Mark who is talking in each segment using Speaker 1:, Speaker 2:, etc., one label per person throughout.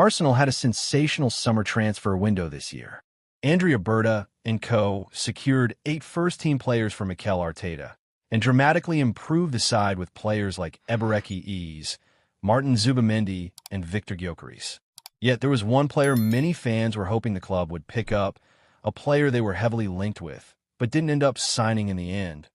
Speaker 1: Arsenal had a sensational summer transfer window this year. Andrea Berta and co. secured 8 first-team players for Mikel Arteta and dramatically improved the side with players like Ebereki Eze, Martin Zubamendi, and Victor Gyökeres. Yet there was one player many fans were hoping the club would pick up, a player they were heavily linked with, but didn't end up signing in the end: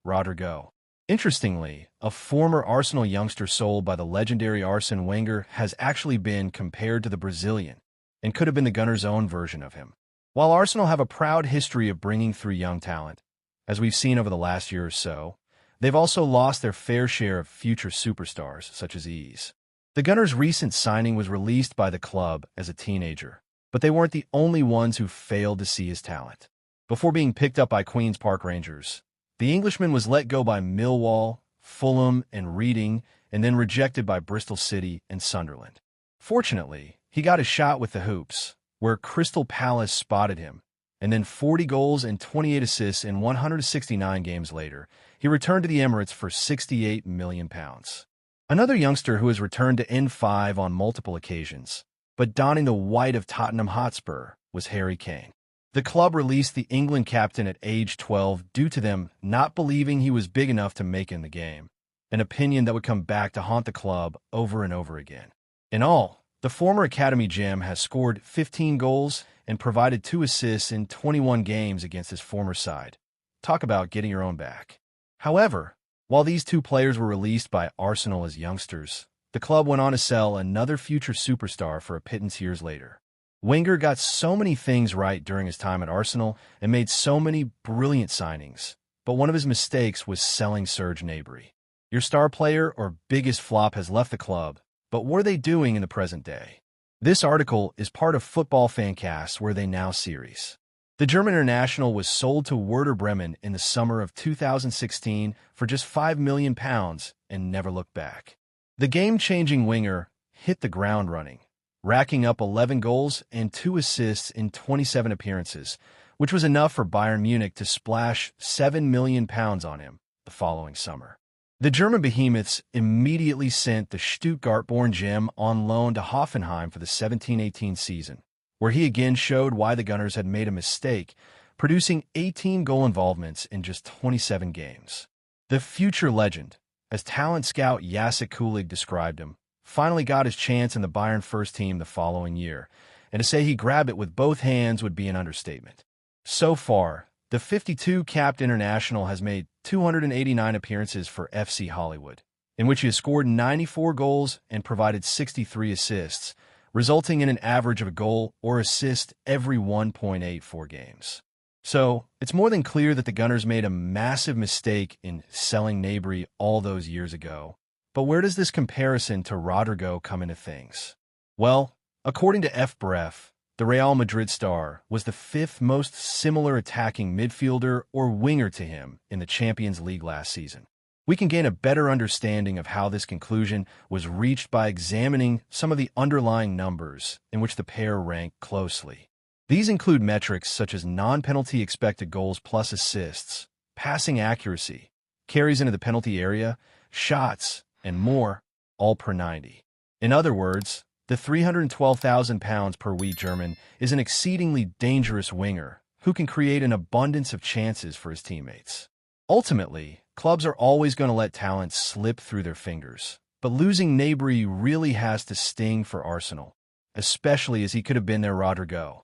Speaker 1: Rodrygo. Interestingly, a former Arsenal youngster sold by the legendary Arsene Wenger has actually been compared to the Brazilian and could have been the Gunners' own version of him. While Arsenal have a proud history of bringing through young talent, as we've seen over the last year or so, they've also lost their fair share of future superstars, such as Eze. The Gunners' recent signing was released by the club as a teenager, but they weren't the only ones who failed to see his talent. Before being picked up by Queen's Park Rangers, the Englishman was let go by Millwall, Fulham, and Reading, and then rejected by Bristol City and Sunderland. Fortunately, he got a shot with the Hoops, where Crystal Palace spotted him, and then 40 goals and 28 assists in 169 games later, he returned to the Emirates for £68 million. Another youngster who has returned to N5 on multiple occasions, but donning the white of Tottenham Hotspur, was Harry Kane. The club released the England captain at age 12 due to them not believing he was big enough to make in the game, an opinion that would come back to haunt the club over and over again. In all, the former academy gem has scored 15 goals and provided 2 assists in 21 games against his former side. Talk about getting your own back. However, while these 2 players were released by Arsenal as youngsters, the club went on to sell another future superstar for a pittance years later. Wenger got so many things right during his time at Arsenal and made so many brilliant signings, but one of his mistakes was selling Serge Gnabry. Your star player or biggest flop has left the club, but what are they doing in the present day? This article is part of Football Fancast's Where They Now series. The German international was sold to Werder Bremen in the summer of 2016 for just £5 million and never looked back. The game-changing winger hit the ground running, racking up 11 goals and 2 assists in 27 appearances, which was enough for Bayern Munich to splash £7 million on him the following summer. The German behemoths immediately sent the Stuttgart-born gem on loan to Hoffenheim for the 17-18 season, where he again showed why the Gunners had made a mistake, producing 18 goal involvements in just 27 games. The future legend, as talent scout Jacek Kulig described him, finally got his chance in the Bayern first team the following year, and to say he grabbed it with both hands would be an understatement. So far, the 52-capped international has made 289 appearances for FC Hollywood, in which he has scored 94 goals and provided 63 assists, resulting in an average of a goal or assist every 1.84 games. So, it's more than clear that the Gunners made a massive mistake in selling Gnabry all those years ago. But where does this comparison to Rodrygo come into things? Well, according to FBref, the Real Madrid star was the 5th most similar attacking midfielder or winger to him in the Champions League last season. We can gain a better understanding of how this conclusion was reached by examining some of the underlying numbers in which the pair rank closely. These include metrics such as non-penalty expected goals plus assists, passing accuracy, carries into the penalty area, shots, and more, all per 90. In other words, the £312,000 per week German is an exceedingly dangerous winger who can create an abundance of chances for his teammates. Ultimately, clubs are always going to let talent slip through their fingers, but losing Gnabry really has to sting for Arsenal, especially as he could have been their Rodrygo.